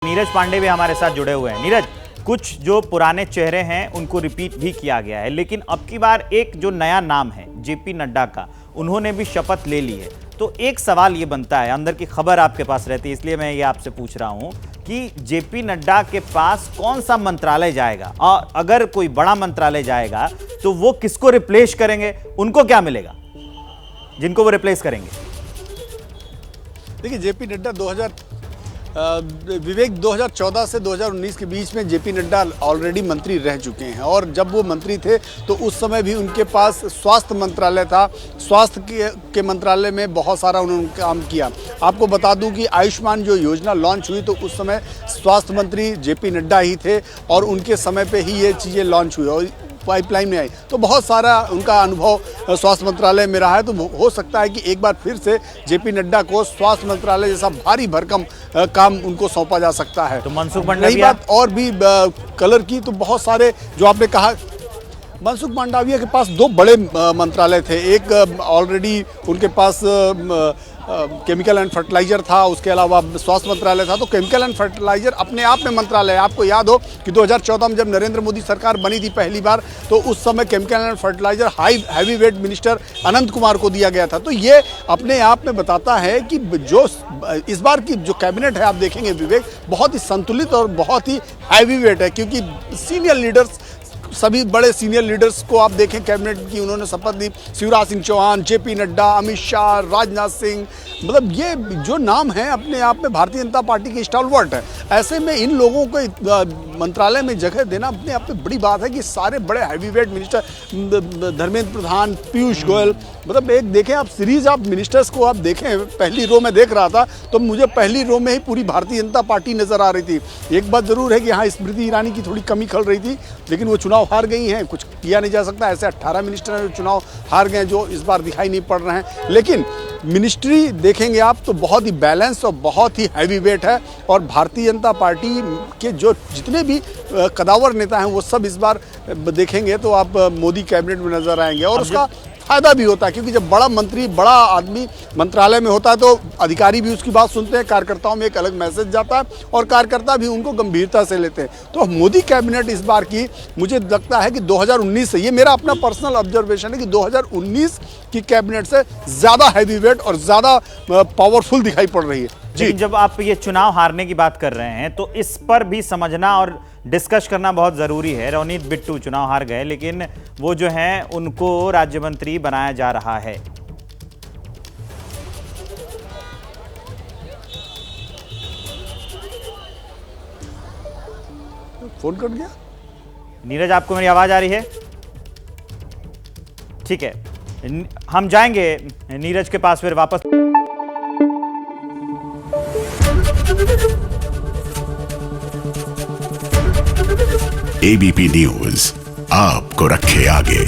नीरज पांडे भी हमारे साथ जुड़े हुए हैं। नीरज, कुछ जो पुराने चेहरे हैं उनको रिपीट भी किया गया है, लेकिन अब की बार एक जो नया नाम है जेपी नड्डा का, उन्होंने भी शपथ ले ली है। तो एक सवाल ये बनता है, अंदर की खबर आपके पास रहती है, इसलिए मैं ये आपसे पूछ रहा हूं कि जेपी नड्डा के पास कौन सा मंत्रालय जाएगा, और अगर कोई बड़ा मंत्रालय जाएगा तो वो किसको रिप्लेस करेंगे, उनको क्या मिलेगा जिनको वो रिप्लेस करेंगे? देखिए, जेपी नड्डा विवेक 2014 से 2019 के बीच में जेपी नड्डा ऑलरेडी मंत्री रह चुके हैं, और जब वो मंत्री थे तो उस समय भी उनके पास स्वास्थ्य मंत्रालय था। स्वास्थ्य के मंत्रालय में बहुत सारा उन्होंने काम किया। आपको बता दूं कि आयुष्मान जो योजना लॉन्च हुई तो उस समय स्वास्थ्य मंत्री जेपी नड्डा ही थे, और उनके समय पे ही ये चीज़ें लॉन्च हुई और पाइपलाइन में आई। तो बहुत सारा उनका अनुभव स्वास्थ्य मंत्रालय में रहा है। तो हो सकता है कि एक बार फिर से जेपी नड्डा को स्वास्थ्य मंत्रालय जैसा भारी भरकम काम उनको सौंपा जा सकता है। तो मनसुख मांडविया, बात और भी कलर की, तो बहुत सारे जो आपने कहा, मनसुख मांडविया के पास दो बड़े मंत्रालय थे। एक ऑलरेडी उनके पास केमिकल एंड फर्टिलाइजर था, उसके अलावा स्वास्थ्य मंत्रालय था। तो केमिकल एंड फर्टिलाइजर अपने आप में मंत्रालय है। आपको याद हो कि 2014 में जब नरेंद्र मोदी सरकार बनी थी पहली बार, तो उस समय chemical and fertiliser heavy weight minister Anant Kumar को दिया गया था। तो ये अपने आप में बताता है कि जो इस बार की जो कैबिनेट है, आप देखेंगे विवेक, बहुत ही संतुलित और बहुत ही हैवी वेट है, क्योंकि सीनियर लीडर्स, सभी बड़े सीनियर लीडर्स को आप देखें कैबिनेट की उन्होंने शपथ दी। शिवराज सिंह चौहान, जेपी नड्डा, अमित शाह, राजनाथ सिंह, मतलब ये जो नाम है अपने आप में भारतीय जनता पार्टी के स्टालवर्ट है। ऐसे में इन लोगों को मंत्रालय में जगह देना अपने आप में बड़ी बात है कि सारे बड़े हैवीवेट मिनिस्टर, धर्मेंद्र प्रधान, पीयूष गोयल, मतलब एक देखें आप सीरीज आप मिनिस्टर्स को आप देखें, पहली रो में देख रहा था तो मुझे पहली रो में ही पूरी भारतीय जनता पार्टी नजर आ रही थी। एक बात जरूर है कि हाँ, स्मृति ईरानी की थोड़ी कमी खल रही थी, लेकिन वो चुनाव हार गई हैं, कुछ किया नहीं जा सकता। ऐसे 18 मिनिस्टर हैं जो चुनाव हार गए, जो इस बार दिखाई नहीं पड़ रहे हैं। लेकिन मिनिस्ट्री देखेंगे आप तो बहुत ही बैलेंस और बहुत ही हैवी वेट है, और भारतीय जनता पार्टी के जो जितने भी कदावर नेता हैं वो सब इस बार देखेंगे तो आप मोदी कैबिनेट में नजर आएंगे। और उसका फायदा भी होता है, क्योंकि जब बड़ा मंत्री, बड़ा आदमी मंत्रालय में होता है तो अधिकारी भी उसकी बात सुनते हैं, कार्यकर्ताओं में एक अलग मैसेज जाता है और कार्यकर्ता भी उनको गंभीरता से लेते हैं। तो मोदी कैबिनेट इस बार की मुझे लगता है कि 2019 से, ये मेरा अपना पर्सनल ऑब्जर्वेशन है कि 2019 की कैबिनेट से ज़्यादा हैवी वेट और ज़्यादा पावरफुल दिखाई पड़ रही है। जी, जब आप ये चुनाव हारने की बात कर रहे हैं तो इस पर भी समझना और डिस्कस करना बहुत ज़रूरी है। रवनीत बिट्टू चुनाव हार गए, लेकिन वो जो हैं उनको राज्य मंत्री बनाया जा रहा है। फोन कट गया। नीरज, आपको मेरी आवाज़ आ रही है? ठीक है, हम जाएंगे नीरज के पास फिर वापस। एबीपी न्यूज आपको रखे आगे।